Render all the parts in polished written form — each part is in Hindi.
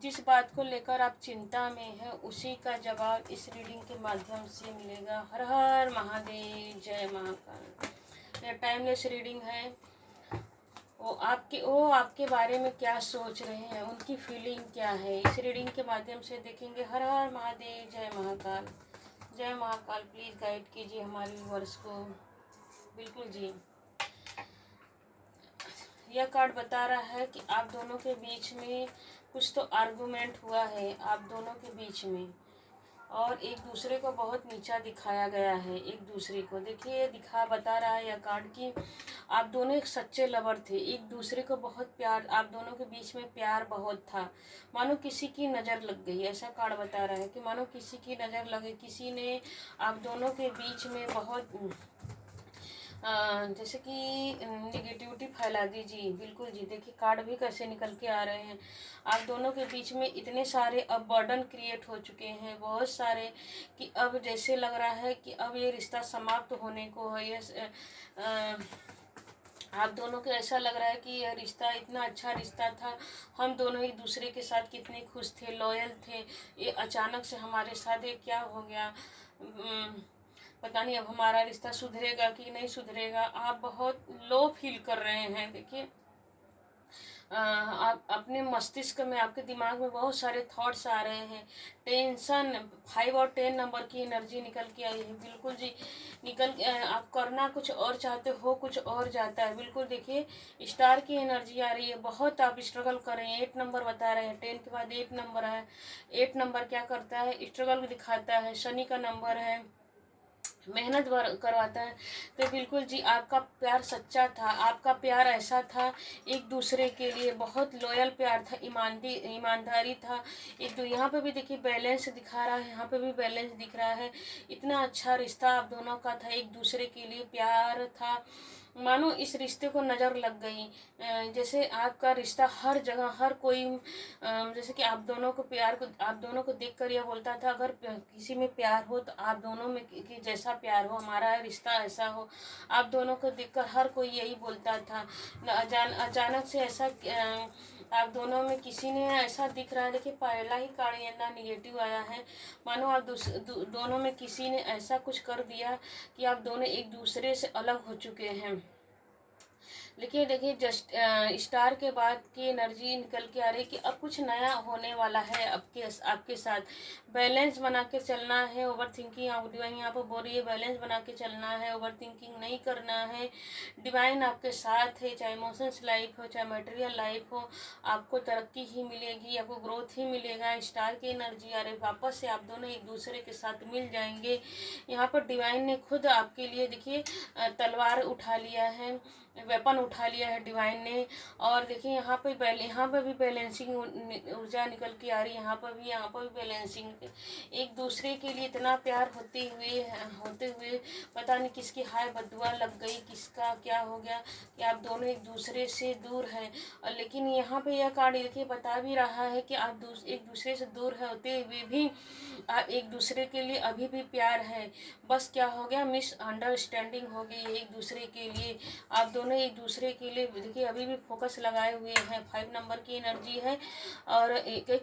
जिस बात को लेकर आप चिंता में हैं उसी का जवाब इस रीडिंग के माध्यम से मिलेगा। हर हर महादेव, जय महाकाल। यह टाइमलेस रीडिंग है। वो आपके बारे में क्या सोच रहे हैं, उनकी फीलिंग क्या है, इस रीडिंग के माध्यम से देखेंगे। हर हर महादेव, जय महाकाल। जय महाकाल। प्लीज़ गाइड कीजिए हमारे व्यूअर्स को। बिल्कुल जी। यह कार्ड बता रहा है कि आप दोनों के बीच में कुछ तो आर्गुमेंट हुआ है आप दोनों के बीच में, और एक दूसरे को बहुत नीचा दिखाया गया है। एक दूसरे को देखिए बता रहा है यह कार्ड कि आप दोनों एक सच्चे लवर थे, एक दूसरे को बहुत प्यार, आप दोनों के बीच में प्यार बहुत था। मानो किसी की नज़र लग गई, ऐसा कार्ड बता रहा है कि मानो किसी की नज़र लगे, किसी ने आप दोनों के बीच में बहुत जैसे कि निगेटिविटी फैला दी जी। बिल्कुल जी। देखिए कार्ड भी कैसे निकल के आ रहे हैं। आप दोनों के बीच में इतने सारे अब बर्डन क्रिएट हो चुके हैं, बहुत सारे, कि अब जैसे लग रहा है कि अब ये रिश्ता समाप्त होने को है। ये आप दोनों को ऐसा लग रहा है कि यह रिश्ता इतना अच्छा रिश्ता था, हम दोनों एक दूसरे के साथ कितने खुश थे, लॉयल थे, ये अचानक से हमारे साथ ये क्या हो गया। पता नहीं अब हमारा रिश्ता सुधरेगा कि नहीं सुधरेगा। आप बहुत लो फील कर रहे हैं। देखिए आप अपने मस्तिष्क में, आपके दिमाग में बहुत सारे थॉट्स आ रहे हैं। टेंशन, 5 और 10 नंबर की एनर्जी निकल के आई है। बिल्कुल जी। आप करना कुछ और चाहते हो, कुछ और जाता है। बिल्कुल देखिए स्टार की एनर्जी आ रही है। बहुत आप स्ट्रगल कर रहे हैं। 8 नंबर बता रहे हैं। 10 के बाद 8 नंबर है। 8 नंबर क्या करता है, स्ट्रगल दिखाता है। शनि का नंबर है, मेहनत करवाता है। तो बिल्कुल जी आपका प्यार सच्चा था, आपका प्यार ऐसा था, एक दूसरे के लिए बहुत लॉयल प्यार था, ईमानदारी था। एक दो यहाँ पे भी देखिए बैलेंस दिखा रहा है, यहाँ पे भी बैलेंस दिख रहा है। इतना अच्छा रिश्ता आप दोनों का था, एक दूसरे के लिए प्यार था। मानो इस रिश्ते को नज़र लग गई। जैसे आपका रिश्ता हर जगह, हर कोई जैसे कि आप दोनों को देख कर यह बोलता था, अगर किसी में प्यार हो तो आप दोनों में कि जैसा प्यार हो, हमारा रिश्ता ऐसा हो। आप दोनों को देखकर हर कोई यही बोलता था। अचानक से ऐसा आप दोनों में किसी ने ऐसा दिख रहा है। देखिए पहला ही कार्ड ना निगेटिव आया है। मानो आप दोनों में किसी ने ऐसा कुछ कर दिया कि आप दोनों एक दूसरे से अलग हो चुके हैं। देखिए जस्ट स्टार के बाद की एनर्जी निकल के आ रही है कि अब कुछ नया होने वाला है आपके साथ। बैलेंस बना के चलना है। ओवर थिंकिंग आप डिवाइन यहाँ पर बोल रही है, बैलेंस बना के चलना है, ओवर थिंकिंग नहीं करना है। डिवाइन आपके साथ है, चाहे इमोशंस लाइफ हो, चाहे मटेरियल लाइफ हो, आपको तरक्की ही मिलेगी, आपको ग्रोथ ही मिलेगा। स्टार की एनर्जी आ रही है, वापस से आप दोनों एक दूसरे के साथ मिल जाएंगे। यहाँ पर डिवाइन ने खुद आपके लिए देखिए तलवार उठा लिया है, वेपन उठा लिया है डिवाइन ने। और देखिए यहाँ पे भी बैलेंसिंग ऊर्जा निकल के आ रही है। यहाँ पर भी बैलेंसिंग, एक दूसरे के लिए इतना प्यार होते हुए पता नहीं किसकी हाय बदुआ लग गई, किसका क्या हो गया कि आप दोनों एक दूसरे से दूर हैं। और लेकिन यहाँ पे यह कार्ड देखिए बता भी रहा है कि आप एक दूसरे से दूर होते हुए भी एक दूसरे के लिए अभी भी प्यार है। बस क्या हो गया, मिसअंडरस्टैंडिंग हो गई है एक दूसरे के लिए। आप दोनों एक दूसरे के लिए देखिए अभी भी फोकस लगाए हुए हैं। 5 नंबर की एनर्जी है। और एक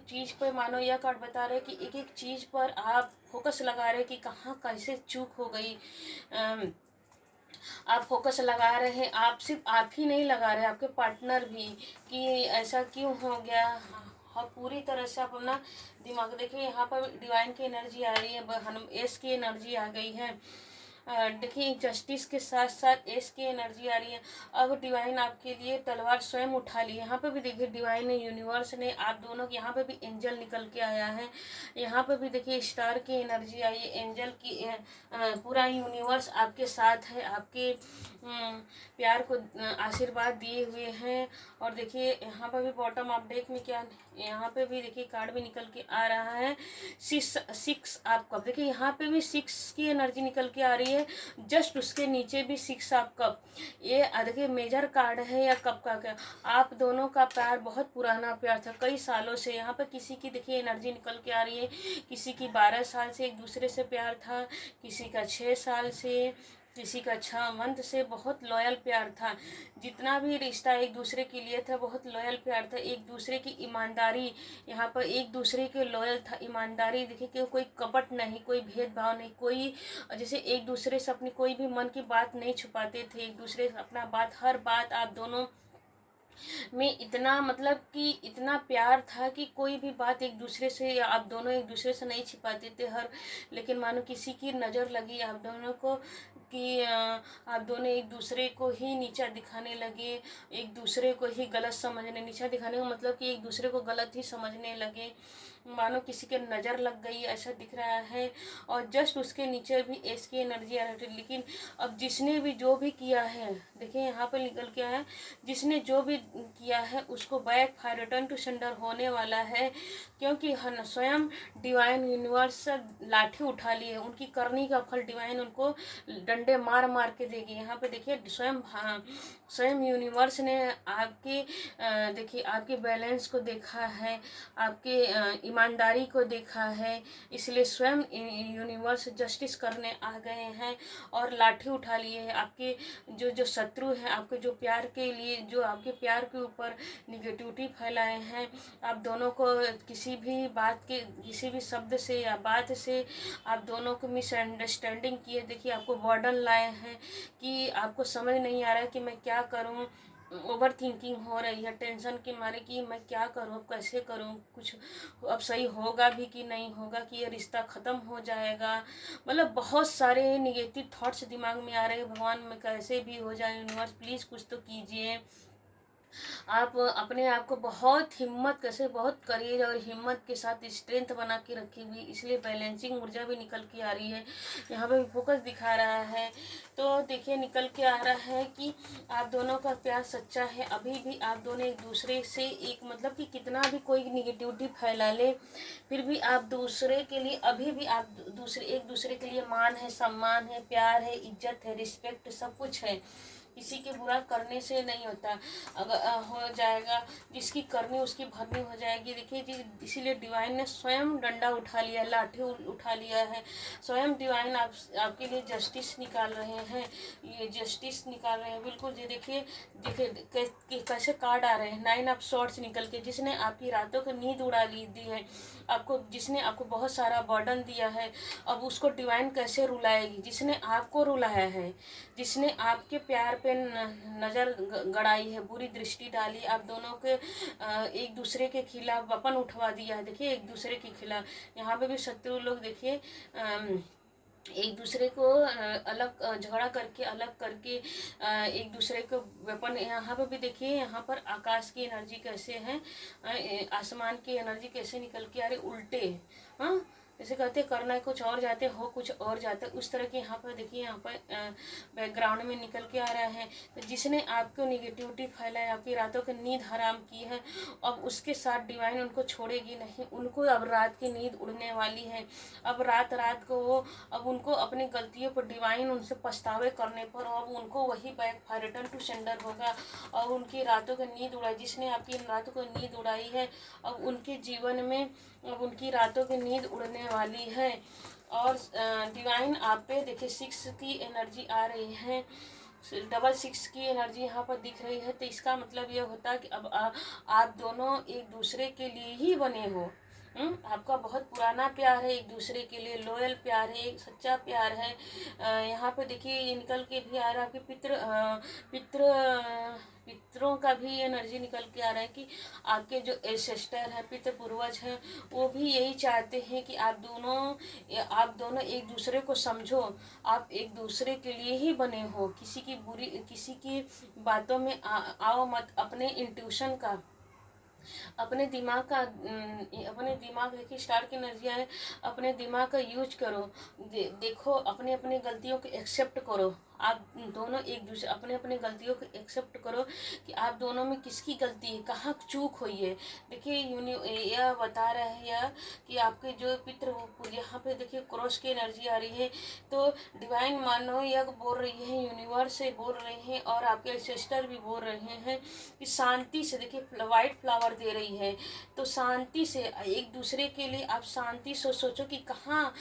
चीज़ पर, मानो यह कार्ड बता रहे हैं कि एक एक चीज़ पर आप फोकस लगा रहे हैं कि कहाँ कैसे चूक हो गई। आप फोकस लगा रहे हैं। आप सिर्फ आप ही नहीं लगा रहे, आपके पार्टनर भी, कि ऐसा क्यों हो गया। हाँ पूरी तरह से आप अपना दिमाग देखिए। यहाँ पर डिवाइन की एनर्जी आ रही है, एस की एनर्जी आ गई है। देखिए जस्टिस के साथ साथ एस की एनर्जी आ रही है। अब डिवाइन आपके लिए तलवार स्वयं उठा ली। यहाँ पे भी देखिए डिवाइन ने, यूनिवर्स ने आप दोनों के, यहाँ पे भी एंजल निकल के आया है। यहाँ पे भी देखिए स्टार की एनर्जी आई है, एंजल की पूरा यूनिवर्स आपके साथ है, आपके प्यार को आशीर्वाद दिए हुए हैं। और देखिए यहाँ पर भी बॉटम ऑफ डेक में क्या, यहाँ पे भी देखिए कार्ड भी निकल के आ रहा है 6 आप कप। देखिए यहाँ पे भी 6 की एनर्जी निकल के आ रही है। जस्ट उसके नीचे भी 6 आप कप। ये देखिए मेजर कार्ड है या कप का क्या। आप दोनों का प्यार बहुत पुराना प्यार था, कई सालों से। यहाँ पर किसी की देखिए एनर्जी निकल के आ रही है, किसी की 12 साल से एक दूसरे से प्यार था, किसी का 6 साल से, किसी का अच्छा मंथ से बहुत लॉयल प्यार था, जितना भी रिश्ता एक दूसरे के लिए था बहुत लॉयल प्यार था, एक दूसरे की ईमानदारी, यहाँ पर एक दूसरे के लॉयल था, ईमानदारी देखिए कि कोई कपट नहीं, कोई भेदभाव नहीं, कोई जैसे एक दूसरे से अपनी कोई भी मन की बात नहीं छुपाते थे, एक दूसरे से अपना बात हर बात आप दोनों में इतना मतलब कि इतना प्यार था कि कोई भी बात एक दूसरे से या आप दोनों एक दूसरे से नहीं छिपाते थे हर, लेकिन मानो किसी की नज़र लगी आप दोनों को कि आप दोनों एक दूसरे को ही नीचा दिखाने लगे, एक दूसरे को ही गलत समझने, नीचा दिखाने का मतलब कि एक दूसरे को गलत ही समझने लगे, मानो किसी के नज़र लग गई ऐसा दिख रहा है। और जस्ट उसके नीचे भी एस की एनर्जी आ रही थी, लेकिन अब जिसने भी जो भी किया है देखिए यहाँ पर निकल के आया है, जिसने जो भी किया है उसको backfire return to sender होने वाला है, क्योंकि स्वयं डिवाइन यूनिवर्स लाठी उठा ली है, उनकी करनी का फल डिवाइन उनको डंडे मार मार के देगी। यहाँ पे देखिए स्वयं यूनिवर्स ने आपके देखिए आपके बैलेंस को देखा है, आपके ईमानदारी को देखा है, इसलिए स्वयं यूनिवर्स जस्टिस करने आ गए हैं और लाठी उठा लिए हैं। आपके जो शत्रु हैं, आपके जो प्यार के लिए जो आपके प्यार के ऊपर निगेटिविटी फैलाए हैं, आप दोनों को किसी भी बात के किसी भी शब्द से या बात से आप दोनों को मिसअंडरस्टैंडिंग किए, देखिए आपको बर्डन लाए हैं कि आपको समझ नहीं आ रहा है कि मैं क्या करूं, ओवर थिंकिंग हो रही है टेंशन के मारे कि मैं क्या करूं, कैसे करूं, कुछ अब सही होगा भी कि नहीं होगा, कि ये रिश्ता ख़त्म हो जाएगा, मतलब बहुत सारे निगेटिव थॉट्स दिमाग में आ रहे हैं। भगवान में कैसे भी हो जाए, यूनिवर्स प्लीज़ कुछ तो कीजिए। आप अपने आप को बहुत हिम्मत कैसे बहुत करेज और हिम्मत के साथ स्ट्रेंथ बना के रखी हुई, इसलिए बैलेंसिंग ऊर्जा भी निकल के आ रही है, यहाँ पे फोकस दिखा रहा है। तो देखिए निकल के आ रहा है कि आप दोनों का प्यार सच्चा है, अभी भी आप दोनों एक दूसरे से एक मतलब कि कितना भी कोई निगेटिविटी फैला ले फिर भी आप दूसरे के लिए अभी भी आप एक दूसरे के लिए मान है, सम्मान है, प्यार है, इज्जत है, रिस्पेक्ट सब कुछ है। किसी के बुरा करने से नहीं होता, अगर हो जाएगा जिसकी करनी उसकी भरनी हो जाएगी। देखिए जी इसीलिए डिवाइन ने स्वयं डंडा उठा लिया, लाठी उठा लिया है, स्वयं डिवाइन आपके लिए जस्टिस निकाल रहे हैं, ये जस्टिस निकाल रहे हैं बिल्कुल। जी देखिए देखिए कैसे कार्ड आ रहे हैं, 9 ऑफ सॉर्ड्स निकल के, जिसने आपकी रातों को नींद उड़ा दी है, आपको जिसने आपको बहुत सारा बर्डन दिया है, अब उसको डिवाइन कैसे रुलाएगी, जिसने आपको रुलाया है, जिसने आपके प्यार पे नज़र गड़ाई है, बुरी दृष्टि डाली, आप दोनों के एक दूसरे के खिलाफ वेपन उठवा दिया है। देखिए एक दूसरे के खिलाफ यहाँ पे भी शत्रु लोग देखिए एक दूसरे को अलग झगड़ा करके अलग करके एक दूसरे को वेपन, यहाँ पे भी देखिए यहाँ पर आकाश की एनर्जी कैसे है, आसमान की एनर्जी कैसे निकल के आ रही उल्टे, हाँ जैसे कहते करना है कुछ और जाते हो कुछ और जाते, उस तरह के यहाँ पर देखिए यहाँ पर बैकग्राउंड में निकल के आ रहा है। तो जिसने आपको निगेटिविटी फैलाया, आपकी रातों की नींद हराम की है, अब उसके साथ डिवाइन उनको छोड़ेगी नहीं, उनको अब रात की नींद उड़ने वाली है। अब रात रात को वो अब उनको अपनी गलतियों पर डिवाइन उनसे पछतावे करने पर अब उनको वही backfire return to sender होगा और उनकी रातों की नींद उड़ाई, जिसने आपकी रातों को नींद उड़ाई है अब उनके जीवन में अब उनकी रातों की नींद उड़ने वाली है। और डिवाइन आप पे देखिए 6 की एनर्जी आ रही है, 6 की एनर्जी यहाँ पर दिख रही है। तो इसका मतलब ये होता है कि अब आप दोनों एक दूसरे के लिए ही बने हो, आपका बहुत पुराना प्यार है, एक दूसरे के लिए लॉयल प्यार है, एक सच्चा प्यार है। यहाँ पे देखिए ये निकल के भी आ रहा है कि पितरों का भी एनर्जी निकल के आ रहा है कि आपके जो एंसेस्टर हैं, पितृ पूर्वज हैं, वो भी यही चाहते हैं कि आप दोनों एक दूसरे को समझो, आप एक दूसरे के लिए ही बने हो, किसी की बातों में आओ मत, अपने इंट्यूशन का अपने दिमाग देखिए स्टार की एनर्जी है, अपने दिमाग का यूज करो, देखो अपने अपने गलतियों को एक्सेप्ट करो, आप दोनों एक दूसरे अपने अपने गलतियों को एक्सेप्ट करो कि आप दोनों में किसकी गलती है, कहाँ चूक हुई है। देखिए यह बता रहे हैं यह कि आपके जो पितृ यहाँ पे देखिए क्रॉस की एनर्जी आ रही है। तो डिवाइन मानो यह बोल रही है, यूनिवर्स से बोल रहे हैं और आपके सिस्टर भी बोल रहे हैं कि शांति से, देखिए वाइट फ्लावर दे रही है, तो शांति से एक दूसरे के लिए आप शांति से सोचो कि कहाँ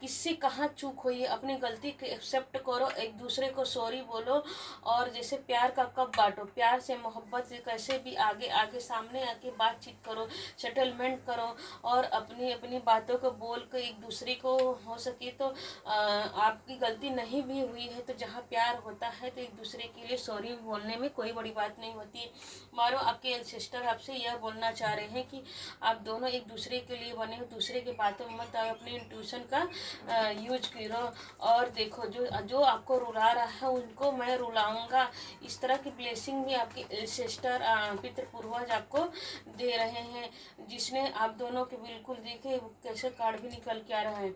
किससे कहाँ चूक हुई है, अपनी गलती को एक्सेप्ट करो, एक दूसरे को सॉरी बोलो। और जैसे प्यार का कप बांटो, प्यार से मोहब्बत से कैसे भी आगे आगे सामने आके बातचीत करो, सेटलमेंट करो और अपनी अपनी बातों को बोल कर एक दूसरे को हो सके तो आपकी गलती नहीं भी हुई है तो जहाँ प्यार होता है तो एक दूसरे के लिए सॉरी बोलने में कोई बड़ी बात नहीं होती है। मानो आपके एंसेस्टर आपसे यह बोलना चाह रहे हैं कि आप दोनों एक दूसरे के लिए बने हो, दूसरे के बातों में मत आओ, अपनी इंट्यूशन का यूज करो। और देखो जो जो आपको रुला रहा है उनको मैं रुलाऊंगा, इस तरह की ब्लेसिंग भी आपके एंसेस्टर पितृ पूर्वज आपको दे रहे हैं, जिसने आप दोनों के बिल्कुल देखे कैसे कार्ड भी निकल के आ रहा है।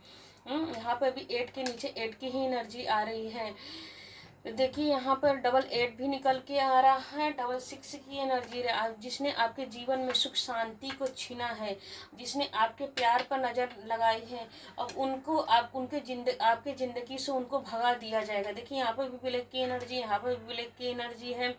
यहाँ पर भी 8 के नीचे 8 की ही एनर्जी आ रही है। देखिए यहाँ पर डबल 8 भी निकल के आ रहा है, डबल 6 की एनर्जी जिसने आपके जीवन में सुख शांति को छीना है, जिसने आपके प्यार पर नज़र लगाई है, अब उनको आप आपके ज़िंदगी से उनको भगा दिया जाएगा। देखिए यहाँ पर भी ब्लैक की एनर्जी, यहाँ पर भी ब्लैक की एनर्जी है।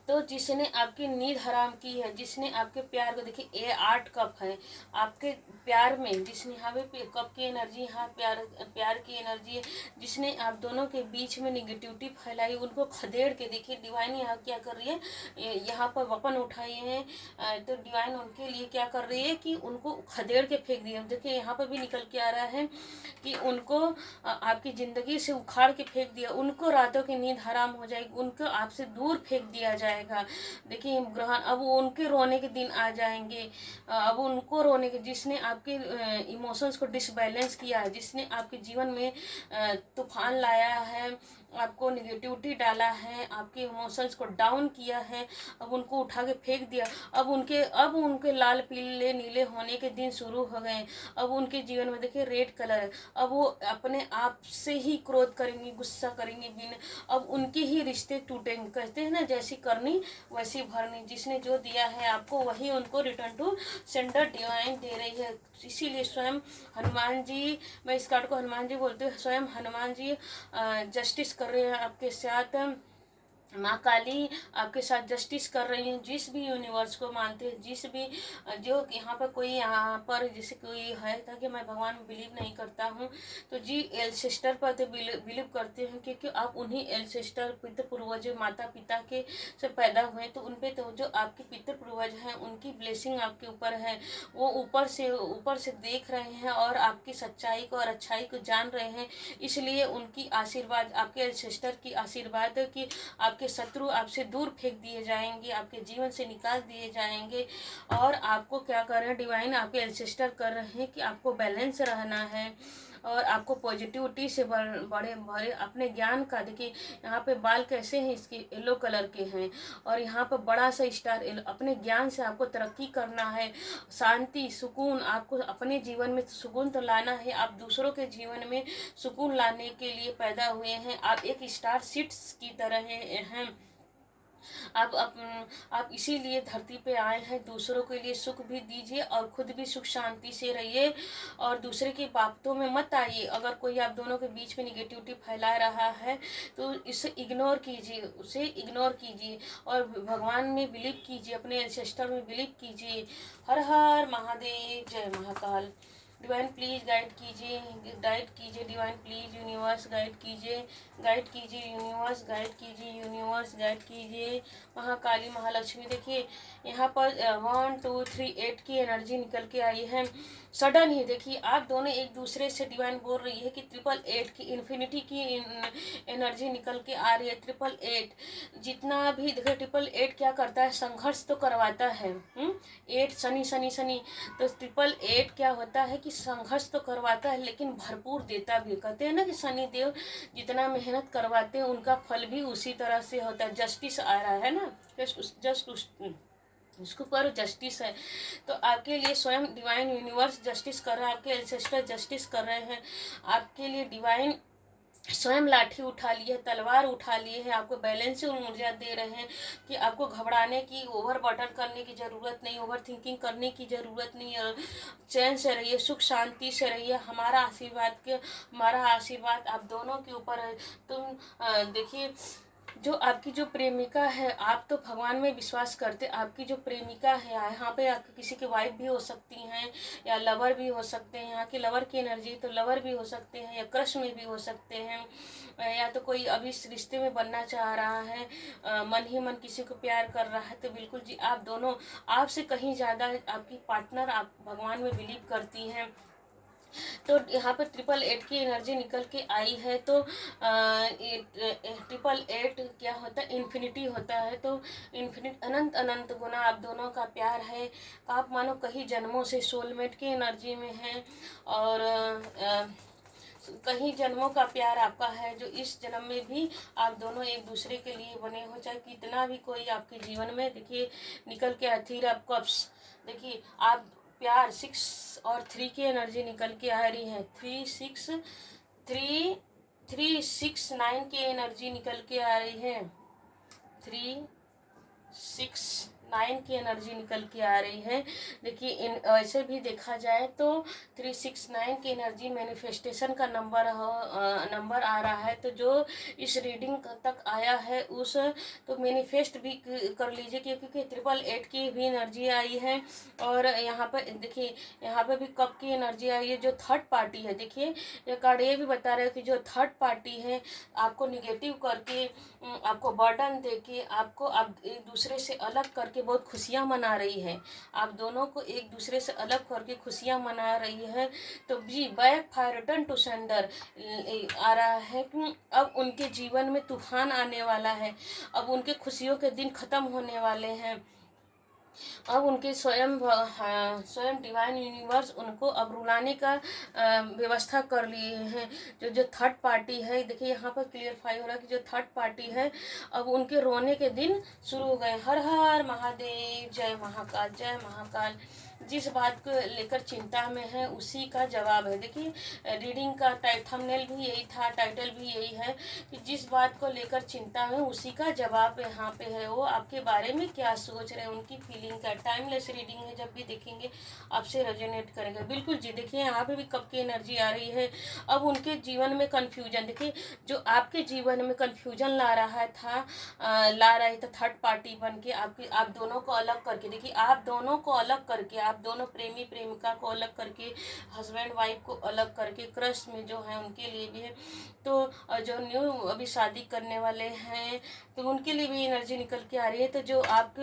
तो जिसने आपकी नींद हराम की है, जिसने आपके प्यार को, देखिए ये 8 कप है आपके प्यार में, जिसने यहाँ पे कप की एनर्जी, यहाँ प्यार की एनर्जी है, जिसने आप दोनों के बीच में निगेटिविटी फैलाई उनको खदेड़ के, देखिए डिवाइन यहाँ क्या कर रही है, यहाँ पर वपन उठाए हैं तो डिवाइन उनके लिए क्या कर रही है कि उनको खदेड़ के फेंक दिया। देखिए यहाँ पर भी निकल के आ रहा है कि उनको आपकी ज़िंदगी से उखाड़ के फेंक दिया, उनको रातों की नींद हराम हो जाएगी, उनको आपसे दूर फेंक दिया जाएगा। देखिए ग्रहण अब उनके रोने के दिन आ जाएंगे, अब उनको रोने के, जिसने आपके इमोशंस को डिसबैलेंस किया है, जिसने आपके जीवन में तूफान लाया है, आपको निगेटिविटी डाला है, आपके इमोशंस को डाउन किया है, अब उनको उठा के फेंक दिया। अब उनके लाल पीले नीले होने के दिन शुरू हो गए। अब उनके जीवन में देखिए रेड कलर है, अब वो अपने आप से ही क्रोध करेंगी, गुस्सा करेंगी, बिना अब उनके ही रिश्ते टूटेंगे। कहते हैं ना जैसी करनी वैसी भरनी, जिसने जो दिया है आपको वही उनको रिटर्न टू सेंडर डिवाइन दे रही है। इसीलिए स्वयं हनुमान जी, मैं इस कार्ड को हनुमान जी बोलते हैं, स्वयं हनुमान जी जस्टिस कर रहे हैं आपके साथ, माँ काली आपके साथ जस्टिस कर रही हैं। जिस भी यूनिवर्स को मानते हैं, जिस भी जो यहाँ पर कोई यहाँ पर जैसे कोई है था कि मैं भगवान में बिलीव नहीं करता हूँ, तो जी एल्सेस्टर पर तो बिलीव करते हैं क्योंकि आप उन्हीं एल्सेस्टर पितृ पूर्वज माता पिता के से पैदा हुए, तो उन पर तो जो आपके पितृ पूर्वज हैं उनकी ब्लेसिंग आपके ऊपर है, वो ऊपर से देख रहे हैं और आपकी सच्चाई को और अच्छाई को जान रहे हैं। इसलिए उनकी आशीर्वाद, आपके एल्सेस्टर की आशीर्वाद की आपके शत्रु आपसे दूर फेंक दिए जाएंगे, आपके जीवन से निकाल दिए जाएंगे। और आपको क्या कर रहे हैं डिवाइन, आपके एंसेस्टर कर रहे हैं कि आपको बैलेंस रहना है और आपको पॉजिटिविटी से बड़े भरे अपने ज्ञान का, देखिए यहाँ पे बाल कैसे हैं इसके येलो कलर के हैं और यहाँ पर बड़ा सा स्टार, अपने ज्ञान से आपको तरक्की करना है, शांति सुकून, आपको अपने जीवन में सुकून तो लाना है, आप दूसरों के जीवन में सुकून लाने के लिए पैदा हुए हैं। आप एक स्टार सीड्स की तरह हैं। आप इसीलिए धरती पे आए हैं, दूसरों के लिए सुख भी दीजिए और खुद भी सुख शांति से रहिए और दूसरे की बातों में मत आइए। अगर कोई आप दोनों के बीच में निगेटिविटी फैला रहा है तो इसे इग्नोर कीजिए, उसे इग्नोर कीजिए और भगवान में बिलीव कीजिए, अपने एंसेस्टर में बिलीव कीजिए। हर हर महादेव, जय महाकाल। डिवाइन प्लीज़ गाइड कीजिए डिवाइन प्लीज़ यूनिवर्स गाइड कीजिए यूनिवर्स गाइड कीजिए यूनिवर्स गाइड कीजिए। महाकाली महालक्ष्मी, देखिए यहाँ पर 1 2 3 8 की एनर्जी निकल के आई है। सडन ही देखिए आप दोनों एक दूसरे से, डिवाइन बोल रही है कि 888 की इन्फिनिटी की एनर्जी निकल के आ रही है। 888 जितना भी देखिए 888 क्या करता है, संघर्ष तो करवाता है। 8 शनि शनि शनि, तो 888 क्या होता है कि संघर्ष तो करवाता है लेकिन भरपूर देता भी। कहते हैं ना कि शनि देव जितना मेहनत करवाते हैं उनका फल भी उसी तरह से होता है। जस्टिस आ रहा है ना, उसको करो, जस्टिस है तो आपके लिए स्वयं डिवाइन यूनिवर्स जस्टिस कर रहा है, आपके एंसेस्टर जस्टिस कर रहे हैं आपके लिए। डिवाइन स्वयं लाठी उठा लिए है, तलवार उठा लिए है, आपको बैलेंसिंग ऊर्जा दे रहे हैं कि आपको घबराने की, ओवर बर्डन करने की ज़रूरत नहीं, ओवर थिंकिंग करने की ज़रूरत नहीं है। चैन से रहिए, सुख शांति से रहिए। हमारा आशीर्वाद आप दोनों के ऊपर है। तुम देखिए, जो आपकी जो प्रेमिका है, आप तो भगवान में विश्वास करते, आपकी जो प्रेमिका है, यहाँ पे आपकी किसी की वाइफ भी हो सकती हैं या लवर भी हो सकते हैं। यहाँ की लवर की एनर्जी, तो लवर भी हो सकते हैं या क्रश में भी हो सकते हैं, या तो कोई अभी इस रिश्ते में बनना चाह रहा है, मन ही मन किसी को प्यार कर रहा है। तो बिल्कुल जी, आप दोनों, आपसे कहीं ज़्यादा आपकी पार्टनर आप भगवान में बिलीव करती हैं। तो यहाँ पर 888 की एनर्जी निकल के आई है। तो 888 क्या होता है, इन्फिनिटी होता है। तो इन्फिनिट, अनंत अनंत गुना आप दोनों का प्यार है। आप मानो कई जन्मों से सोलमेट की एनर्जी में हैं, और कहीं जन्मों का प्यार आपका है, जो इस जन्म में भी आप दोनों एक दूसरे के लिए बने हो। चाहे कितना भी कोई आपके जीवन में, देखिए निकल के थ्री ऑफ कप्स, देखिए आप प्यार 6 और 3 की एनर्जी निकल के आ रही है। 3 6 9 की एनर्जी निकल के आ रही है। 3 6 9 की एनर्जी निकल के आ रही है। देखिए, इन ऐसे भी देखा जाए तो 3 6 9 की एनर्जी मैनिफेस्टेशन का नंबर आ रहा है। तो जो इस रीडिंग तक आया है उस, तो मैनिफेस्ट भी कर लीजिए, क्योंकि 888 की भी एनर्जी आई है। और यहाँ पर देखिए, यहाँ पर भी कप की एनर्जी आई है, जो थर्ड पार्टी है। देखिए, ये कार्ड ये भी बता रहे हैं कि जो थर्ड पार्टी है, आपको निगेटिव करके, आपको बर्डन देके, आपको आप एक दूसरे से अलग करके बहुत खुशियाँ मना रही है। आप दोनों को एक दूसरे से अलग करके खुशियाँ मना रही है। तो जी, backfire return to sender आ रहा है कि अब उनके जीवन में तूफान आने वाला है। अब उनके खुशियों के दिन खत्म होने वाले हैं। अब उनके स्वयं डिवाइन यूनिवर्स उनको अब रुलाने का व्यवस्था कर लिए हैं। जो थर्ड पार्टी है, देखिए यहाँ पर क्लियरफाई हो रहा है कि जो थर्ड पार्टी है, अब उनके रोने के दिन शुरू हो गए। हर हर महादेव, जय महाकाल, जय महाकाल। जिस बात को लेकर चिंता में है, उसी का जवाब है। देखिए, रीडिंग का थंबनेल भी यही था, टाइटल भी यही है कि जिस बात को लेकर चिंता में, उसी का जवाब यहाँ पे है। वो आपके बारे में क्या सोच रहे हैं, उनकी फीलिंग का टाइमलेस रीडिंग है। जब भी देखेंगे आपसे रेजोनेट करेंगे। बिल्कुल जी, देखिए यहाँ पे भी कब की एनर्जी आ रही है। अब उनके जीवन में कन्फ्यूजन, देखिए जो आपके जीवन में कन्फ्यूजन ला रहे थे थर्ड पार्टी बन के, आप दोनों को अलग करके, देखिए आप दोनों को अलग करके, आप दोनों प्रेमी प्रेमिका को अलग करके, हस्बैंड वाइफ को अलग करके, क्रश में जो है उनके लिए भी है। तो जो न्यू अभी शादी करने वाले हैं, तो उनके लिए भी एनर्जी निकल के आ रही है। तो जो आप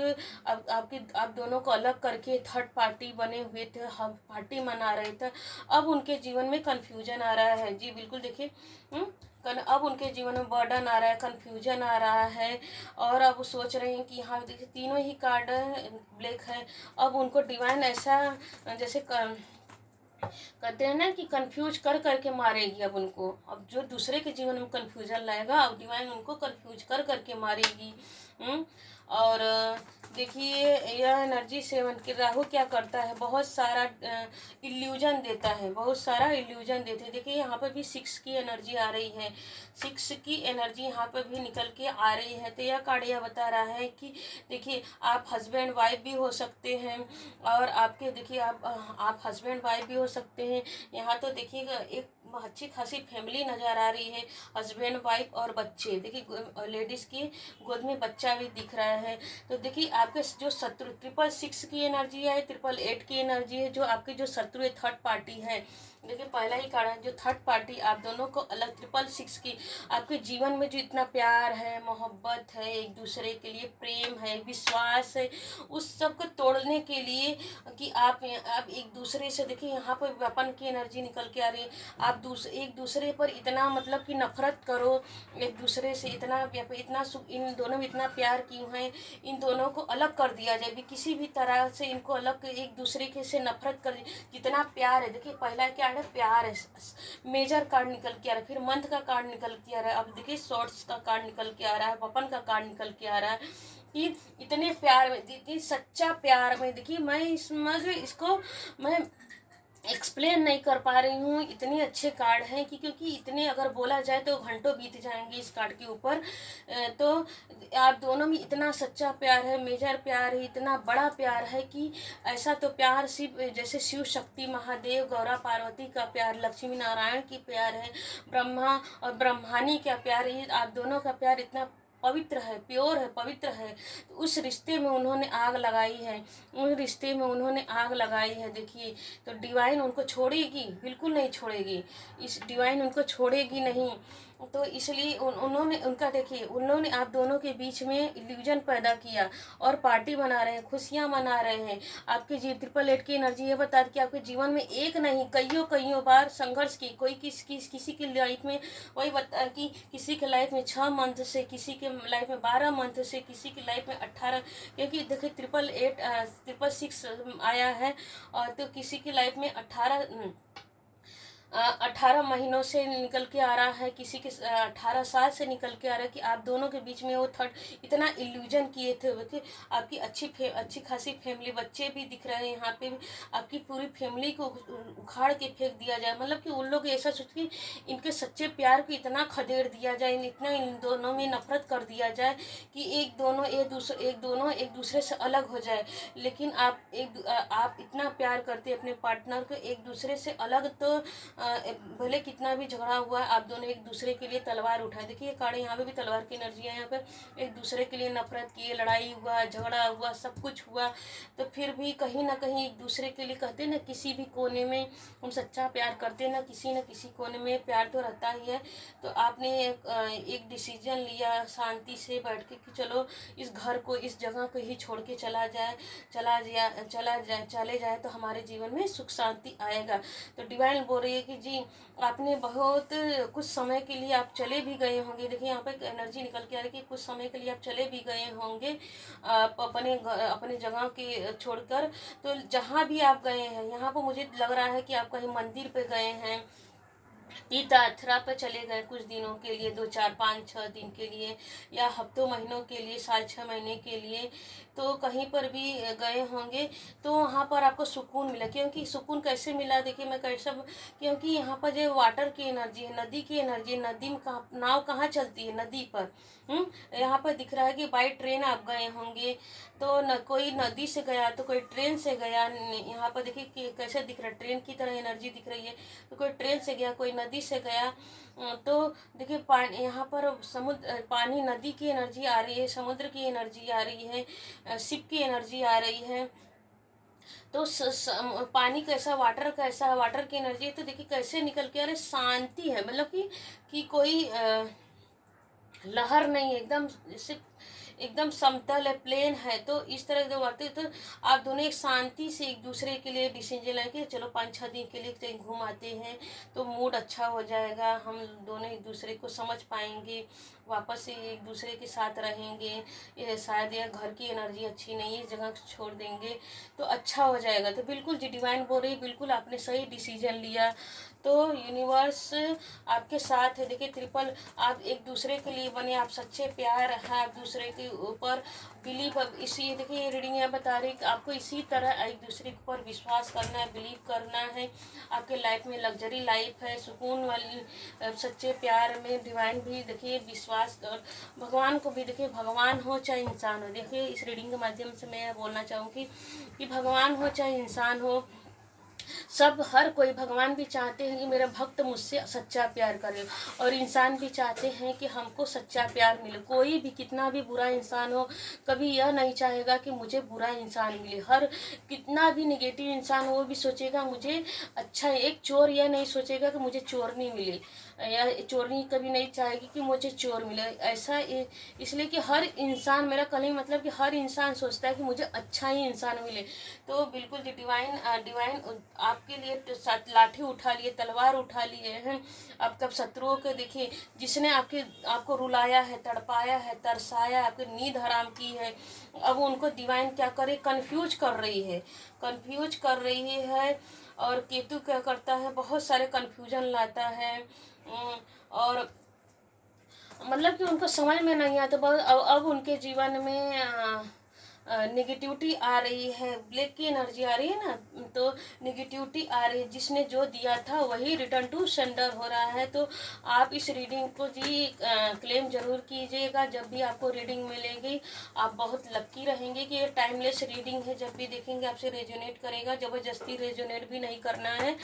दोनों को अलग करके थर्ड पार्टी बने हुए थे, हम पार्टी मना रहे थे, अब उनके जीवन में कन्फ्यूजन आ रहा है। जी बिल्कुल, देखिए अब उनके जीवन में बर्डन आ रहा है, कन्फ्यूजन आ रहा है। और अब वो सोच रहे हैं कि यहाँ देखिए तीनों ही कार्ड ब्लैक है। अब उनको डिवाइन ऐसा, जैसे कहते हैं ना कि कंफ्यूज कर करके मारेगी। अब उनको, अब जो दूसरे के जीवन में कंफ्यूजन लाएगा, अब डिवाइन उनको कंफ्यूज कर करके मारेगी। और देखिए, यह एनर्जी 7 की राहु क्या करता है, बहुत सारा इल्यूजन देता है, बहुत सारा इल्यूजन देते हैं। देखिए यहाँ पर भी 6 की एनर्जी आ रही है, 6 की एनर्जी यहाँ पर भी निकल के आ रही है। तो यह कार्ड यह बता रहा है कि देखिए, आप हस्बैंड वाइफ भी हो सकते हैं, और आपके देखिए आप हस्बैंड वाइफ भी हो सकते हैं। यहाँ तो देखिएगा, एक अच्छी खासी फैमिली नज़र आ रही है, हस्बैंड वाइफ और बच्चे। देखिए लेडीज़ की गोद में बच्चा भी दिख रहा है। तो देखिए आपके जो शत्रु 666 की एनर्जी है, 888 की एनर्जी है, जो आपके जो शत्रु है थर्ड पार्टी है। देखिए पहला ही कारण, जो थर्ड पार्टी आप दोनों को अलग, 666 की, आपके जीवन में जो इतना प्यार है, मोहब्बत है, एक दूसरे के लिए प्रेम है, विश्वास है, उस सब को तोड़ने के लिए कि आप एक दूसरे से, देखिए यहाँ पर वेपन की एनर्जी निकल के आ रही है। आप एक दूसरे पर इतना मतलब कि नफरत करो, एक दूसरे से इतना इन दोनों में इतना प्यार क्यों है, इन दोनों को अलग कर दिया जाए भी, किसी भी तरह से इनको अलग, एक दूसरे के से नफरत कर, जितना प्यार है। देखिए पहला क्या है, प्यार है, मेजर कार्ड निकल के आ रहा है, फिर मंथ का कार्ड निकल के आ रहा है, अब देखिए शॉर्ट्स का कार्ड निकल के आ रहा है, वपन का कार्ड निकल के आ रहा है कि इतने प्यार में, इतनी सच्चा प्यार में। देखिए मैं इसको मैं एक्सप्लेन नहीं कर पा रही हूँ, इतने अच्छे कार्ड हैं कि क्योंकि इतने अगर बोला जाए तो घंटों बीत जाएंगे इस कार्ड के ऊपर। तो आप दोनों में इतना सच्चा प्यार है, मेजर प्यार है, इतना बड़ा प्यार है कि ऐसा तो प्यार सिर्फ जैसे शिव शक्ति, महादेव, गौरा पार्वती का प्यार, लक्ष्मी नारायण की प्यार है, ब्रह्मा और ब्रह्मानी का प्यार है, आप दोनों का प्यार इतना पवित्र है, प्योर है, पवित्र है। तो उस रिश्ते में उन्होंने आग लगाई है, उन रिश्ते में उन्होंने आग लगाई है। देखिए, तो डिवाइन उनको छोड़ेगी, बिल्कुल नहीं छोड़ेगी, इस डिवाइन उनको छोड़ेगी नहीं। तो इसलिए उन्होंने उनका देखिए, उन्होंने आप दोनों के बीच में इल्यूजन पैदा किया और पार्टी मना रहे हैं, खुशियां मना रहे हैं। आपके जी 888 की एनर्जी ये बता कि आपके जीवन में एक नहीं कईयों बार संघर्ष की, कोई किसी की लाइफ में वही बता कि किसी के लाइफ में 6 मंथ से, किसी के लाइफ में 12 मंथ से, किसी की लाइफ में 18, क्योंकि देखिए 888 आया है। और तो किसी की लाइफ में 18 महीनों से निकल के आ रहा है, किसी के 18 साल से निकल के आ रहा है कि आप दोनों के बीच में वो थर्ड इतना इल्यूजन किए थे कि आपकी अच्छी खासी फैमिली, बच्चे भी दिख रहे हैं यहाँ पे भी, आपकी पूरी फैमिली को उखाड़ के फेंक दिया जाए। मतलब कि उन लोग ऐसा सोच के इनके सच्चे प्यार को इतना खदेड़ दिया जाए, इतना इन दोनों में नफरत कर दिया जाए कि एक दोनों एक दूसरे से अलग हो जाए। लेकिन आप इतना प्यार करते अपने पार्टनर को, एक दूसरे से अलग तो भले कितना भी झगड़ा हुआ, आप दोनों एक दूसरे के लिए तलवार उठाए। देखिए कार्ड यहाँ पे भी तलवार की एनर्जी है, यहाँ पे एक दूसरे के लिए नफरत किए, लड़ाई हुआ, झगड़ा हुआ, सब कुछ हुआ, तो फिर भी कहीं ना कहीं एक दूसरे के लिए कहते ना किसी भी कोने में हम सच्चा प्यार करते ना किसी कोने में प्यार तो रहता ही है। तो आपने एक डिसीजन लिया शांति से बैठ के कि चलो इस घर को, इस जगह को ही छोड़ के चले जाए तो हमारे जीवन में सुख शांति आएगा। तो डिवाइन बोल रही है कि जी आपने बहुत कुछ समय के लिए आप चले भी गए होंगे। देखिए यहाँ पे एनर्जी निकल के आ रही है कि कुछ समय के लिए आप चले भी गए होंगे आप अपने जगह के छोड़कर। तो जहाँ भी आप गए हैं, यहाँ पर मुझे लग रहा है कि आप कहीं मंदिर पे गए हैं, तीर्थ यात्रा पर चले गए कुछ दिनों के लिए, 2 4 5 6 दिन के लिए, या हफ्तों महीनों के लिए, साल 6 महीने के लिए, तो कहीं पर भी गए होंगे। तो वहाँ पर आपको सुकून मिला। क्योंकि सुकून कैसे मिला देखिए मैं कैसे, क्योंकि यहाँ पर जो वाटर की एनर्जी है, नदी की एनर्जी, नदी में नाव कहाँ चलती है, नदी पर। यहाँ पर दिख रहा है कि बाई ट्रेन आप गए होंगे। तो न कोई नदी से गया तो कोई ट्रेन से गया। यहाँ पर देखिए कि कैसे दिख रहा है, ट्रेन की तरह एनर्जी दिख रही है। तो कोई ट्रेन से गया, कोई नदी से गया। तो देखिए पानी यहाँ पर पानी, नदी की एनर्जी आ रही है, समुद्र की एनर्जी आ रही है, शिप की एनर्जी आ रही है। तो पानी कैसा, वाटर की एनर्जी है। तो देखिए कैसे निकल के आ रहे, शांति है, मतलब कि कोई लहर नहीं है, एकदम सिर्फ एकदम समतल है, प्लेन है। तो इस तरह जो बातें, तो आप दोनों एक शांति से एक दूसरे के लिए डिसीजन लेके चलो 5 6 दिन के लिए कहीं घूम आते हैं तो मूड अच्छा हो जाएगा, हम दोनों एक दूसरे को समझ पाएंगे, वापस से एक दूसरे के साथ रहेंगे। ये शायद यह घर की एनर्जी अच्छी नहीं है, इस जगह छोड़ देंगे तो अच्छा हो जाएगा। तो बिल्कुल जी डिवाइन बोल रही, बिल्कुल आपने सही डिसीजन लिया। तो यूनिवर्स आपके साथ है। देखिए ट्रिपल, आप एक दूसरे के लिए बने, आप सच्चे प्यार है आप दूसरे के ऊपर बिलीव। अब इसी देखिए ये रीडिंग यहाँ बता रही कि आपको इसी तरह एक दूसरे के ऊपर विश्वास करना है, बिलीव करना है। आपके लाइफ में लग्जरी लाइफ है, सुकून वाली सच्चे प्यार में डिवाइन भी देखिए विश्वास कर, भगवान को भी देखिए, भगवान हो चाहे इंसान हो। देखिए इस रीडिंग के माध्यम से मैं बोलना चाहूँगी कि भगवान हो चाहे इंसान हो, सब हर कोई, भगवान भी चाहते हैं कि मेरा भक्त मुझसे सच्चा प्यार करे, और इंसान भी चाहते हैं कि हमको सच्चा प्यार मिले। कोई भी कितना भी बुरा इंसान हो, कभी यह नहीं चाहेगा कि मुझे बुरा इंसान मिले। हर कितना भी निगेटिव इंसान हो वो भी सोचेगा मुझे अच्छा। एक चोर यह नहीं सोचेगा कि मुझे चोर नहीं मिले, या चोरनी कभी नहीं चाहेगी कि मुझे चोर मिले। ऐसा इसलिए कि हर इंसान, मेरा कहने का मतलब कि हर इंसान सोचता है कि मुझे अच्छा ही इंसान मिले। तो बिल्कुल डिवाइन आपके लिए लाठी उठा लिए, तलवार उठा लिए हैं। आप कब शत्रुओं को देखिए, जिसने आपको रुलाया है, तड़पाया है, तरसाया, आपकी नींद हराम की है, अब उनको डिवाइन क्या करे, कंफ्यूज कर रही है। और केतु क्या करता है, बहुत सारे कंफ्यूजन लाता है। और मतलब कि उनको समझ में नहीं आता। अब उनके जीवन में निगेटिविटी आ रही है, ब्लैक की एनर्जी आ रही है ना, तो निगेटिविटी आ रही है, जिसने जो दिया था वही रिटर्न टू सेंडर हो रहा है। तो आप इस रीडिंग को जी क्लेम जरूर कीजिएगा। जब भी आपको रीडिंग मिलेगी आप बहुत लक्की रहेंगे कि ये टाइमलेस रीडिंग है। जब भी देखेंगे आपसे रेजोनेट करेगा। ज़बरदस्ती रेजोनेट भी नहीं करना है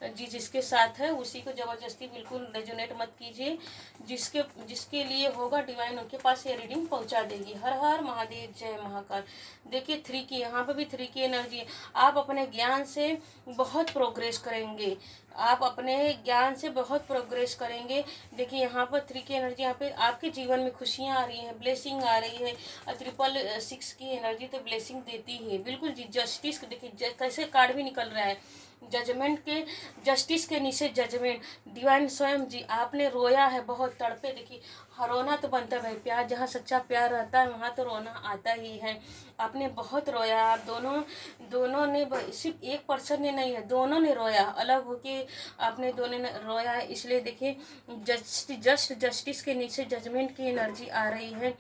जी, जिसके साथ है उसी को ज़बरदस्ती बिल्कुल रेजोनेट मत कीजिए। जिसके जिसके लिए होगा डिवाइन उनके पास ये रीडिंग पहुंचा देगी। हर हर महादेव, जय महाकाल। देखिए 3 की, यहाँ पर भी 3 की एनर्जी है। आप अपने ज्ञान से बहुत प्रोग्रेस करेंगे। आप अपने ज्ञान से बहुत प्रोग्रेस करेंगे। देखिए यहाँ पर 3 की एनर्जी, यहाँ पे आपके जीवन में खुशियाँ आ रही हैं, ब्लेसिंग आ रही है। 666 की एनर्जी तो ब्लेसिंग देती ही है बिल्कुल जी। जस्टिस देखिए कैसे कार्ड भी निकल रहा है, जजमेंट के, जस्टिस के नीचे जजमेंट। डिवाइन स्वयं जी, आपने रोया है, बहुत तड़पे। देखिए रोना तो बनता है भाई, प्यार जहाँ सच्चा प्यार रहता है वहाँ तो रोना आता ही है। आपने बहुत रोया। आप दोनों ने, सिर्फ एक पर्सन ने नहीं है, दोनों ने रोया अलग होके। आपने दोनों ने रोया है, इसलिए देखिए जस्टिस के नीचे जजमेंट की एनर्जी आ रही है।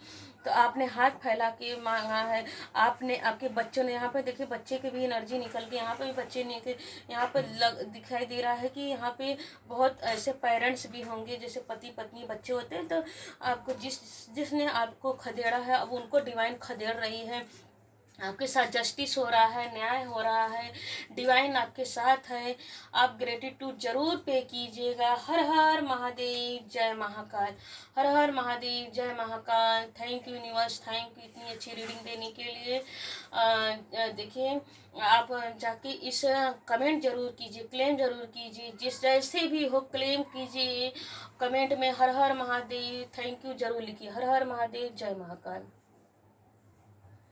तो आपने हाथ फैला के मांगा है। आपने, आपके बच्चों ने, यहाँ पे देखिए बच्चे की भी एनर्जी निकल के, यहाँ पे भी बच्चे ने, यहाँ पे दिखाई दे रहा है कि यहाँ पे बहुत ऐसे पेरेंट्स भी होंगे जैसे पति पत्नी बच्चे होते हैं। तो आपको जिसने आपको खदेड़ा है अब उनको डिवाइन खदेड़ रही है। आपके साथ जस्टिस हो रहा है, न्याय हो रहा है, डिवाइन आपके साथ है। आप ग्रेटिट्यूड जरूर पे कीजिएगा। हर हर महादेव, जय महाकाल। हर हर महादेव, जय Mahakal. Thank you universe, thank you इतनी अच्छी रीडिंग देने के लिए। देखिए आप जाके इस कमेंट जरूर कीजिए, क्लेम जरूर कीजिए, जिस जैसे भी हो क्लेम कीजिए। कमेंट में हर हर महादेव, थैंक यू जरूर लिखिए। हर हर महादेव, जय महाकाल।